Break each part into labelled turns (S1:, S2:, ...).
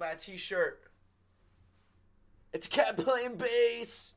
S1: at my t-shirt. It's a cat playing bass.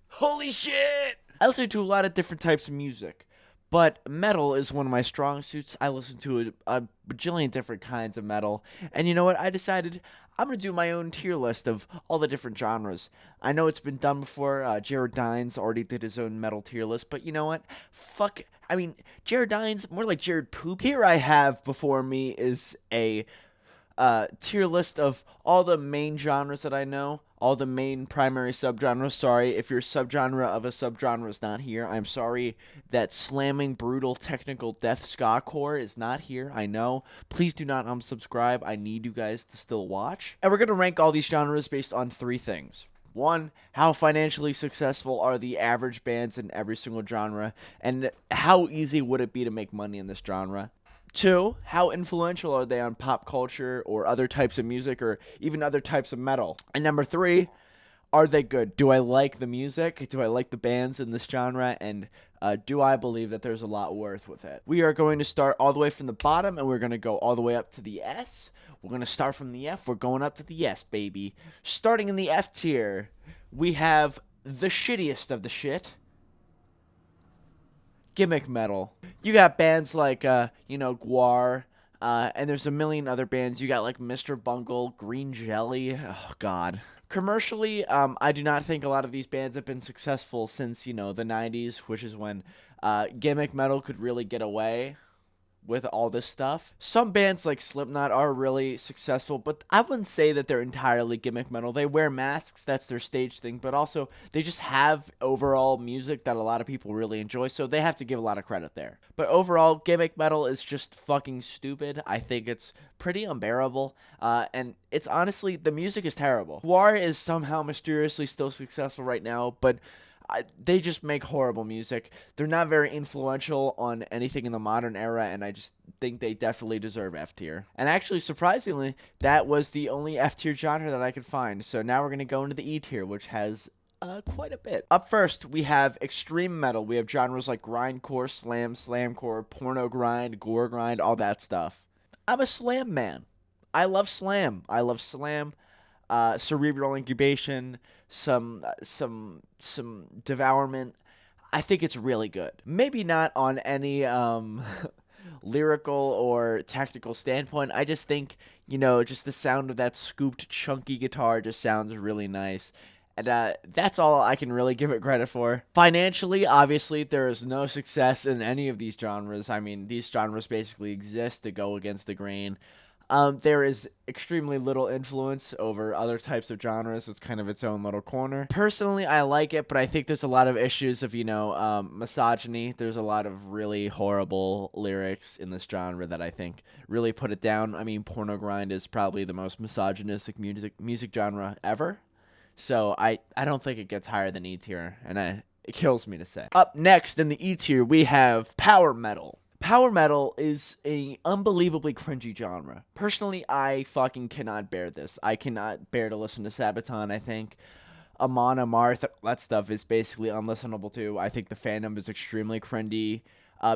S1: Holy shit! I listen to a lot of different types of music, but metal is one of my strong suits. I listen to a bajillion different kinds of metal, and you know what? I decided I'm gonna do my own tier list of all the different genres. I know it's been done before. Jared Dines already did his own metal tier list, but you know what? Fuck. I mean, Jared Dines, more like Jared Poop. Here I have before me is a tier list of all the main genres that I know, all the main primary subgenres. Sorry if your subgenre of a subgenre is not here. I'm sorry that slamming, brutal, technical death ska core is not here. I know. Please do not unsubscribe. I need you guys to still watch. And we're going to rank all these genres based on three things. One, how financially successful are the average bands in every single genre, and how easy would it be to make money in this genre? Two, how influential are they on pop culture or other types of music or even other types of metal? And number three, are they good? Do I like the music? Do I like the bands in this genre? And do I believe that there's a lot worth with it? We are going to start all the way from the bottom and we're going to go all the way up to the S. We're going to start from the F. We're going up to the S, baby. Starting in the F tier, we have the shittiest of the shit. Gimmick metal. You got bands like, Guar, and there's a million other bands. You got like Mr. Bungle, Green Jelly. Oh, God. Commercially, I do not think a lot of these bands have been successful since, the 90s, which is when gimmick metal could really get away with all this stuff. Some bands like Slipknot are really successful, but I wouldn't say that they're entirely gimmick metal. They wear masks, that's their stage thing, but also they just have overall music that a lot of people really enjoy, so they have to give a lot of credit there. But overall, gimmick metal is just fucking stupid. I think it's pretty unbearable, and it's honestly, the music is terrible. War is somehow mysteriously still successful right now, but they just make horrible music. They're not very influential on anything in the modern era, and I just think they definitely deserve F tier. And actually, surprisingly, that was the only F tier genre that I could find. So now we're going to go into the E tier, which has quite a bit. Up first, we have extreme metal. We have genres like grindcore, slam, slamcore, porno grind, gore grind, all that stuff. I'm a slam man. I love slam. I love slam. Cerebral incubation, some devourment. I think it's really good. Maybe not on any lyrical or tactical standpoint. I just think, just the sound of that scooped chunky guitar just sounds really nice. And that's all I can really give it credit for. Financially, obviously, there is no success in any of these genres. I mean, these genres basically exist to go against the grain. There is extremely little influence over other types of genres. It's kind of its own little corner. Personally, I like it, but I think there's a lot of issues of, misogyny. There's a lot of really horrible lyrics in this genre that I think really put it down. I mean, porno grind is probably the most misogynistic music genre ever. So I don't think it gets higher than E tier, and it kills me to say. Up next in the E tier, we have power metal. Power metal is a unbelievably cringy genre. Personally, I fucking cannot bear this. I cannot bear to listen to Sabaton, I think. Amon Amarth, that stuff is basically unlistenable too. I think the fandom is extremely cringy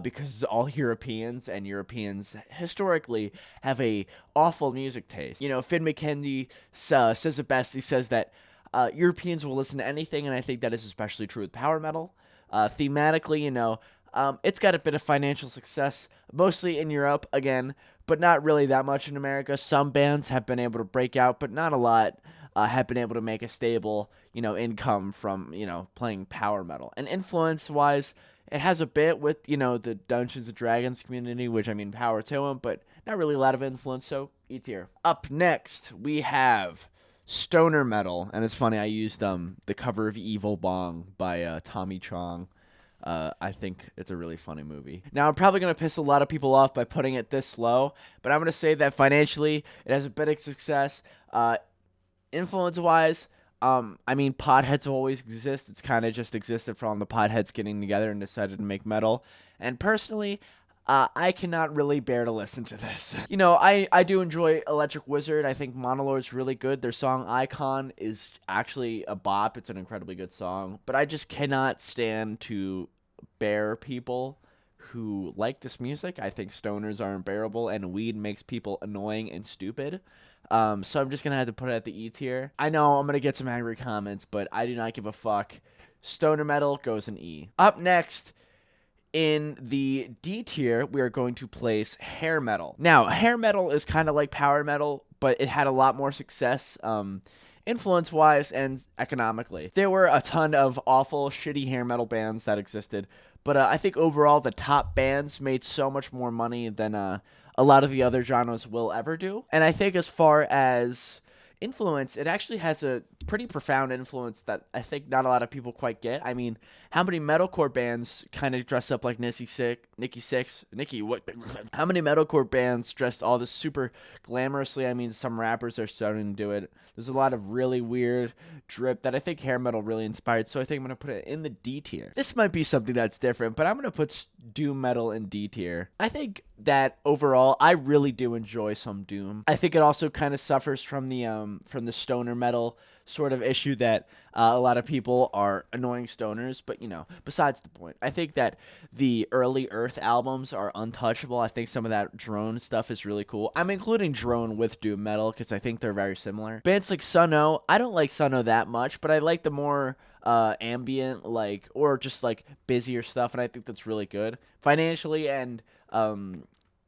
S1: because it's all Europeans, and Europeans historically have a awful music taste. Finn McKendy says it best. He says that Europeans will listen to anything, and I think that is especially true with power metal. Thematically, it's got a bit of financial success, mostly in Europe, again, but not really that much in America. Some bands have been able to break out, but not a lot have been able to make a stable, income from, playing power metal. And influence-wise, it has a bit with, the Dungeons & Dragons community, which, power to them, but not really a lot of influence, so E tier. Up next, we have stoner metal, and it's funny, I used the cover of Evil Bong by Tommy Chong. I think it's a really funny movie. Now, I'm probably going to piss a lot of people off by putting it this low, but I'm going to say that financially, it has a bit of success. Influence-wise, potheads have always existed. It's kind of just existed from the potheads getting together and decided to make metal. And personally, I cannot really bear to listen to this. I do enjoy Electric Wizard. I think Monolord's really good. Their song Icon is actually a bop. It's an incredibly good song. But I just cannot stand to bear people who like this music. I think stoners are unbearable, and weed makes people annoying and stupid. So I'm just gonna have to put it at the E tier. I know I'm gonna get some angry comments, but I do not give a fuck. Stoner metal goes in E. Up next, in the D tier, we are going to place hair metal. Now, hair metal is kind of like power metal, but it had a lot more success, influence-wise and economically. There were a ton of awful, shitty hair metal bands that existed, but I think overall the top bands made so much more money than a lot of the other genres will ever do. And I think as far as influence, it actually has a pretty profound influence that I think not a lot of people quite get. I mean, how many metalcore bands kind of dress up like Nikki Sixx? What? How many metalcore bands dressed all this super glamorously? I mean, some rappers are starting to do it. There's a lot of really weird drip that I think hair metal really inspired, so I think I'm going to put it in the D tier. This might be something that's different, but I'm going to put doom metal in D tier. I think that overall, I really do enjoy some doom. I think it also kind of suffers from the stoner metal sort of issue that a lot of people are annoying stoners, but besides the point. I think that the early Earth albums are untouchable. I think some of that drone stuff is really cool. I'm including drone with doom metal because I think they're very similar. Bands like Sunno, I don't like Sunno that much, but I like the more ambient, like, or just like busier stuff, and I think that's really good. Financially and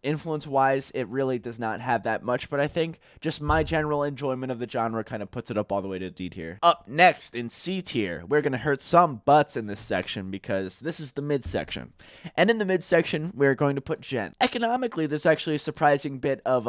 S1: influence-wise, it really does not have that much, but I think just my general enjoyment of the genre kind of puts it up all the way to D tier. Up next, in C tier, we're going to hurt some butts in this section because this is the mid-section. And in the mid-section, we're going to put Gent. Economically, there's actually a surprising bit of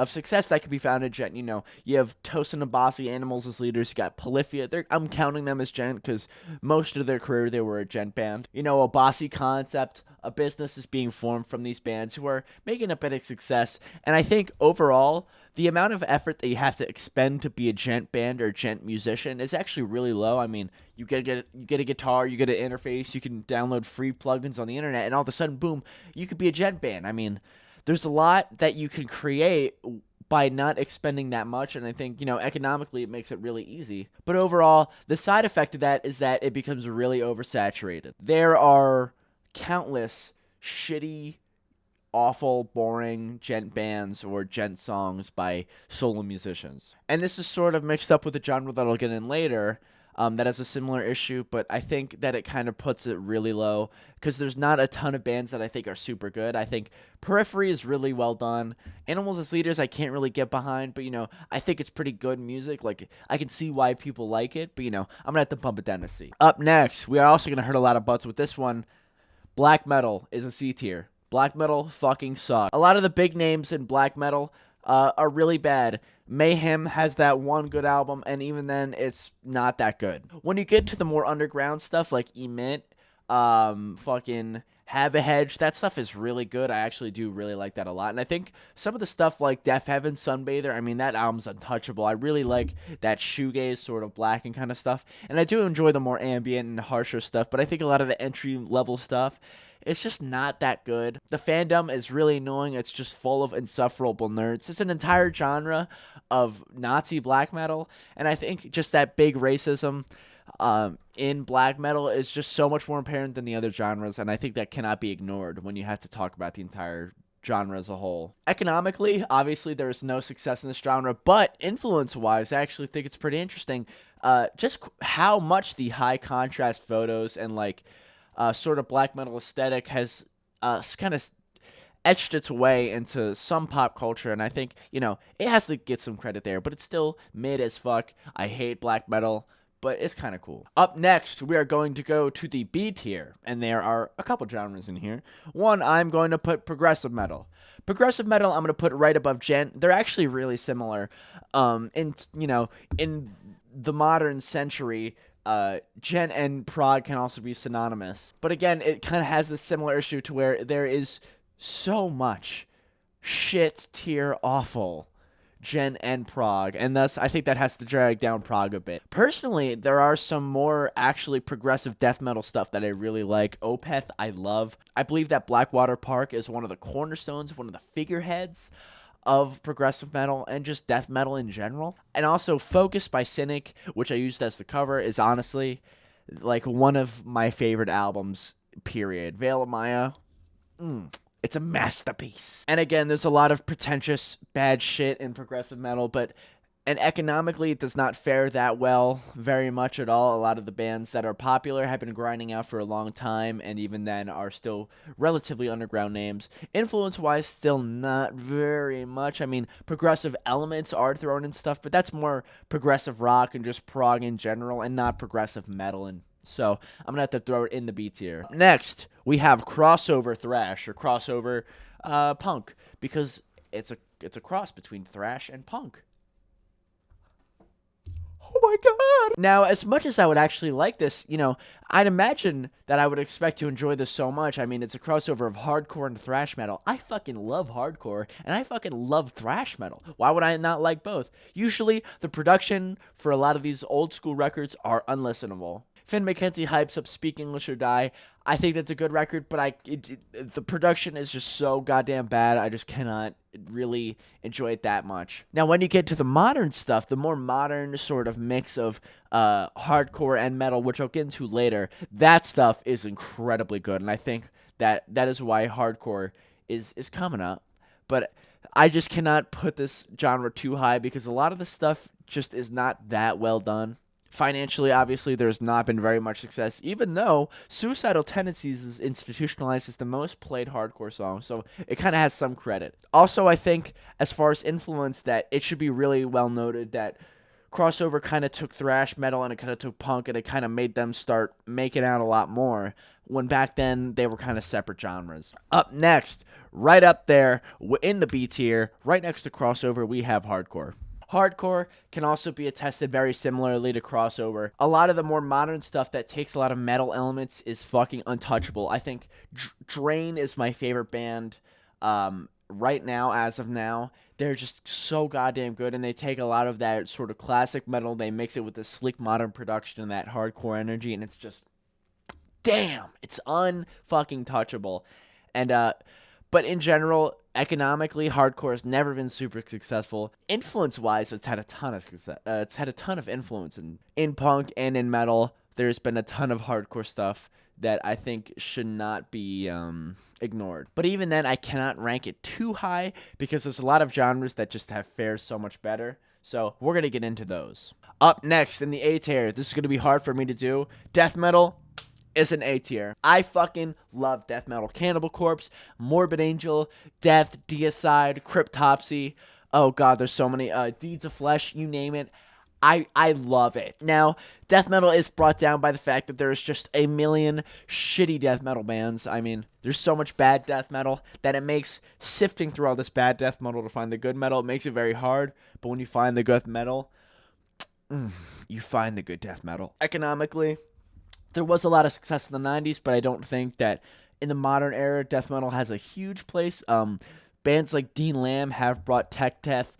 S1: success that can be found in Gent. You have Tosin and Abasi, Animals as leaders. You got Polyphia. I'm counting them as Gent because most of their career they were a Gent band. Abasi Concept, a business is being formed from these bands who are making a bit of success. And I think overall, the amount of effort that you have to expend to be a Gent band or a Gent musician is actually really low. I mean, you get a guitar, you get an interface, you can download free plugins on the internet, and all of a sudden, boom, you could be a Gent band. I mean, there's a lot that you can create by not expending that much, and I think, economically it makes it really easy. But overall, the side effect of that is that it becomes really oversaturated. There are countless shitty, awful, boring Gent bands or Gent songs by solo musicians. And this is sort of mixed up with the genre that I'll get in later, that has a similar issue, but I think that it kind of puts it really low because there's not a ton of bands that I think are super good. I think Periphery is really well done. Animals as Leaders I can't really get behind, but I think it's pretty good music. Like, I can see why people like it, but I'm gonna have to bump it down to C. Up next, we are also gonna hurt a lot of butts with this one. Black metal is a C tier. Black metal fucking sucks. A lot of the big names in black metal are really bad. Mayhem has that one good album, and even then, it's not that good. When you get to the more underground stuff like Emit, fucking Have a Hedge, that stuff is really good. I actually do really like that a lot. And I think some of the stuff like Death Heaven, Sunbather, I mean, that album's untouchable. I really like that shoegaze sort of blacking kind of stuff. And I do enjoy the more ambient and harsher stuff, but I think a lot of the entry-level stuff, it's just not that good. The fandom is really annoying. It's just full of insufferable nerds. It's an entire genre of Nazi black metal, and I think just that big racism in black metal is just so much more apparent than the other genres, and I think that cannot be ignored when you have to talk about the entire genre as a whole. Economically, obviously, there is no success in this genre, but influence-wise, I actually think it's pretty interesting just how much the high contrast photos and sort of black metal aesthetic has kind of etched its way into some pop culture, and I think, it has to get some credit there, but it's still mid as fuck. I hate black metal, but it's kind of cool. Up next, we are going to go to the B tier, and there are a couple genres in here. One, I'm going to put progressive metal. Progressive metal, I'm going to put right above Gent. They're actually really similar. In the modern century, Gent and prog can also be synonymous. But again, it kind of has this similar issue to where there is so much shit tier awful Gent and prog, and thus I think that has to drag down prog a bit. Personally, there are some more actually progressive death metal stuff that I really like. Opeth, I love. I believe that Blackwater Park is one of the cornerstones, one of the figureheads of progressive metal and just death metal in general. And also Focus by Cynic, which I used as the cover, is honestly one of my favorite albums, period. Veil of Maya, It's a masterpiece. And again, there's a lot of pretentious bad shit in progressive metal, but and economically it does not fare that well very much at all. A lot of the bands that are popular have been grinding out for a long time, and even then are still relatively underground names. Influence wise, still not very much. I mean, progressive elements are thrown in stuff, but that's more progressive rock and just prog in general, and not progressive metal. And so I'm gonna have to throw it in the B tier. Next, we have crossover thrash or crossover punk, because it's a cross between thrash and punk. Oh my god. Now, as much as I would actually like this, I'd imagine that I would expect to enjoy this so much. I mean, it's a crossover of hardcore and thrash metal. I fucking love hardcore, and I fucking love thrash metal. Why would I not like both? Usually, the production for a lot of these old school records are unlistenable. Finn McKenzie hypes up Speak English or Die. I think that's a good record, but the production is just so goddamn bad. I just cannot really enjoy it that much. Now, when you get to the modern stuff, the more modern sort of mix of hardcore and metal, which I'll get into later, that stuff is incredibly good, and I think that is why hardcore is coming up. But I just cannot put this genre too high, because a lot of the stuff just is not that well done. Financially, obviously, there's not been very much success, even though Suicidal Tendencies is institutionalized as the most played hardcore song, so it kind of has some credit. Also, I think, as far as influence, that it should be really well noted that crossover kind of took thrash metal and it kind of took punk, and it kind of made them start making out a lot more, when back then they were kind of separate genres. Up next, right up there in the B tier, right next to crossover, we have hardcore. Hardcore can also be attested very similarly to crossover. A lot of the more modern stuff that takes a lot of metal elements is fucking untouchable. I think Drain is my favorite band right now, as of now. They're just so goddamn good, and they take a lot of that sort of classic metal, they mix it with the sleek modern production and that hardcore energy, and it's just, damn, it's unfucking touchable. And but in general, economically, hardcore has never been super successful. Influence-wise, it's had a ton of success. It's had a ton of influence in punk and in metal. There's been a ton of hardcore stuff that I think should not be ignored. But even then, I cannot rank it too high, because there's a lot of genres that just have fared so much better. So we're going to get into those. Up next in the A tier, this is going to be hard for me to do. Death metal is an A tier. I fucking love death metal. Cannibal Corpse, Morbid Angel, Death, Deicide, Cryptopsy. Oh god, there's so many. Deeds of Flesh, you name it. I love it. Now, death metal is brought down by the fact that there's just a million shitty death metal bands. I mean, there's so much bad death metal that it makes sifting through all this bad death metal to find the good metal. It makes it very hard. But when you find the good metal, you find the good death metal. Economically, there was a lot of success in the 90s, but I don't think that in the modern era, death metal has a huge place. Bands like Dean Lamb have brought tech death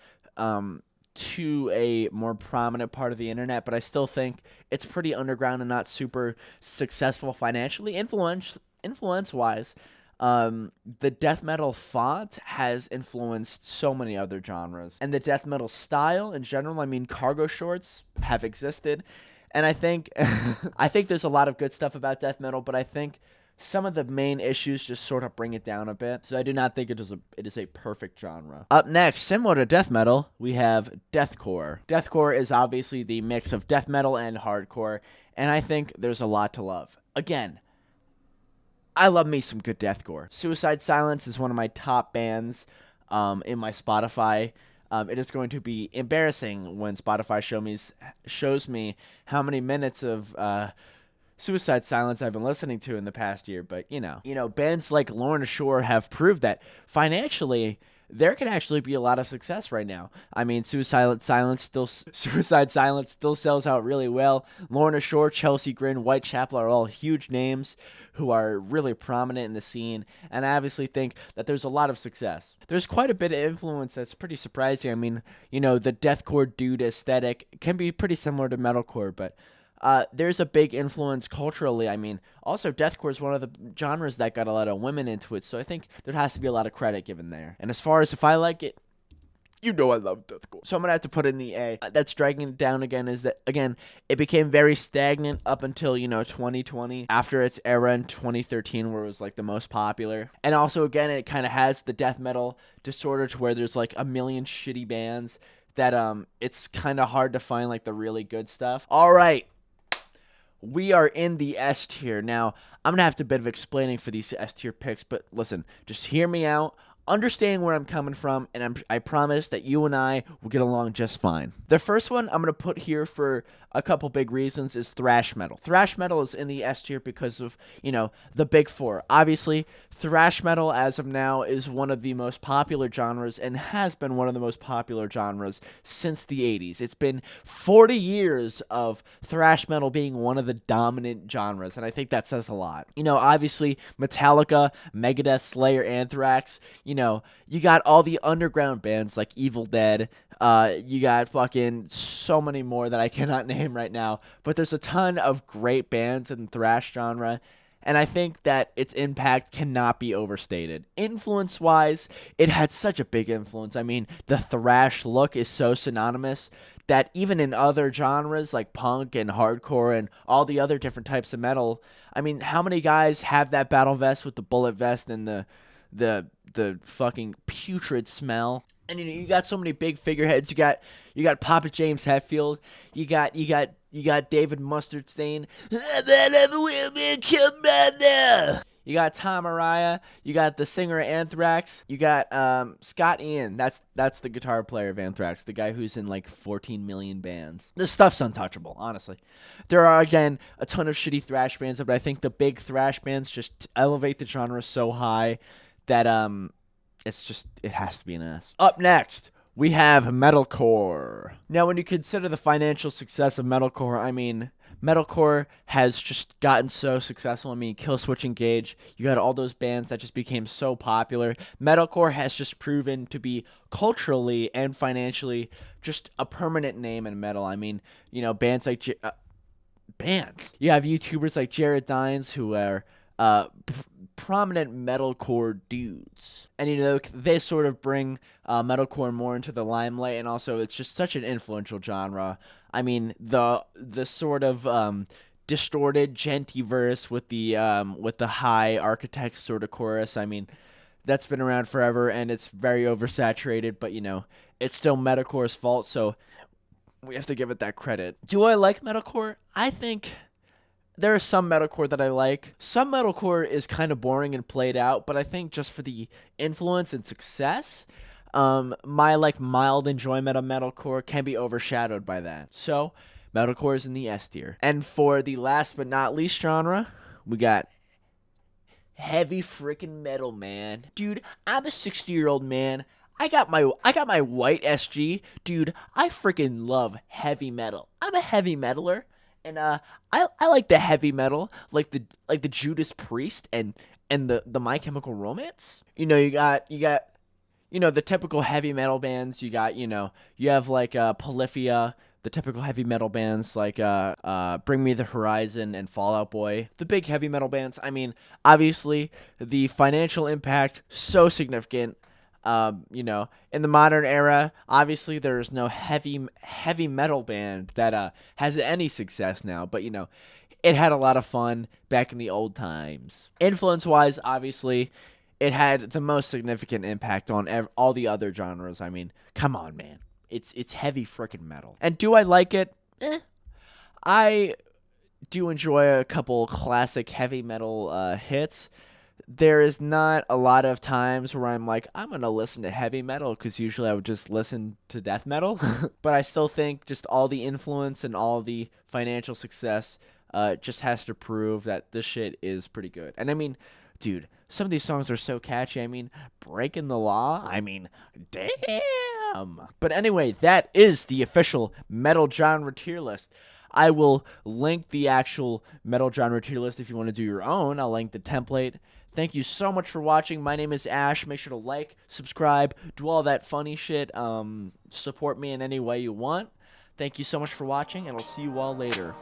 S1: to a more prominent part of the internet, but I still think it's pretty underground and not super successful financially. Influence-wise, the death metal font has influenced so many other genres. And the death metal style in general, I mean, cargo shorts have existed. And I think there's a lot of good stuff about death metal, but I think some of the main issues just sort of bring it down a bit. So I do not think it is a perfect genre. Up next, similar to death metal, we have deathcore. Deathcore is obviously the mix of death metal and hardcore, and I think there's a lot to love. Again, I love me some good deathcore. Suicide Silence is one of my top bands in my Spotify. It is going to be embarrassing when Spotify shows me how many minutes of Suicide Silence I've been listening to in the past year. But, bands like Lorna Shore have proved that financially there can actually be a lot of success right now. I mean, Suicide Silence still sells out really well. Lorna Shore, Chelsea Grin, Whitechapel are all huge names who are really prominent in the scene, and I obviously think that there's a lot of success. There's quite a bit of influence that's pretty surprising. I mean, the deathcore dude aesthetic can be pretty similar to metalcore, but there's a big influence culturally. I mean, also deathcore is one of the genres that got a lot of women into it, so I think there has to be a lot of credit given there. And as far as if I like it, You know I love deathcore. So I'm gonna have to put in the A. That's dragging it down again is that, again, it became very stagnant up until, 2020, after its era in 2013 where it was like the most popular. And also, again, it kind of has the death metal disorder to where there's like a million shitty bands that it's kind of hard to find like the really good stuff. All right. We are in the S tier. Now, I'm going to have to do a bit of explaining for these S tier picks, but listen, just hear me out. Understand where I'm coming from, and I promise that you and I will get along just fine. The first one I'm going to put here for a couple big reasons is thrash metal. Thrash metal is in the S tier because of, the big four. Obviously, thrash metal as of now is one of the most popular genres and has been one of the most popular genres since the 80s. It's been 40 years of thrash metal being one of the dominant genres, and I think that says a lot. Obviously, Metallica, Megadeth, Slayer, Anthrax, you got all the underground bands like Evil Dead. You got fucking so many more that I cannot name right now. But there's a ton of great bands in the thrash genre. And I think that its impact cannot be overstated. Influence-wise, it had such a big influence. I mean, the thrash look is so synonymous that even in other genres like punk and hardcore and all the other different types of metal, I mean, how many guys have that battle vest with the bullet vest and the fucking putrid smell? And you got so many big figureheads. You got Papa James Hetfield. You got David Mustard-Stain. You got Tom Araya. You got the singer of Anthrax. You got Scott Ian. That's the guitar player of Anthrax, the guy who's in like 14 million bands. This stuff's untouchable, honestly. There are, again, a ton of shitty thrash bands, but I think the big thrash bands just elevate the genre so high that it has to be an S. Up next, we have metalcore. Now, when you consider the financial success of metalcore, I mean, metalcore has just gotten so successful. I mean, Killswitch Engage, you got all those bands that just became so popular. Metalcore has just proven to be culturally and financially just a permanent name in metal. I mean, bands like bands. You have YouTubers like Jared Dines who are prominent metalcore dudes, and they sort of bring metalcore more into the limelight, and also it's just such an influential genre. I mean, the sort of distorted genty verse with the high architect sort of chorus, I mean, that's been around forever and it's very oversaturated, but it's still metalcore's fault, so we have to give it that credit. Do I like metalcore? I think there is some metalcore that I like. Some metalcore is kind of boring and played out, but I think just for the influence and success, my mild enjoyment of metalcore can be overshadowed by that. So, metalcore is in the S tier. And for the last but not least genre, we got heavy freaking metal, man. Dude, I'm a 60-year-old man. I got my white SG. Dude, I freaking love heavy metal. I'm a heavy metaler. And I like the heavy metal, like the Judas Priest and the My Chemical Romance. You got the typical heavy metal bands. You have like Polyphia, the typical heavy metal bands like Bring Me the Horizon and Fall Out Boy. The big heavy metal bands. I mean, obviously the financial impact so significant. In the modern era, obviously there's no heavy metal band that has any success now, but it had a lot of fun back in the old times. Influence-wise, obviously, it had the most significant impact on all the other genres. I mean, come on, man. It's heavy freaking metal. And do I like it? I do enjoy a couple classic heavy metal hits. There is not a lot of times where I'm like, I'm going to listen to heavy metal, because usually I would just listen to death metal. But I still think just all the influence and all the financial success just has to prove that this shit is pretty good. And I mean, dude, some of these songs are so catchy. I mean, Breaking the Law. I mean, damn. But anyway, that is the official metal genre tier list. I will link the actual metal genre tier list if you want to do your own. I'll link the template. Thank you so much for watching. My name is Ash. Make sure to like, subscribe, do all that funny shit. Support me in any way you want. Thank you so much for watching, and I'll see you all later.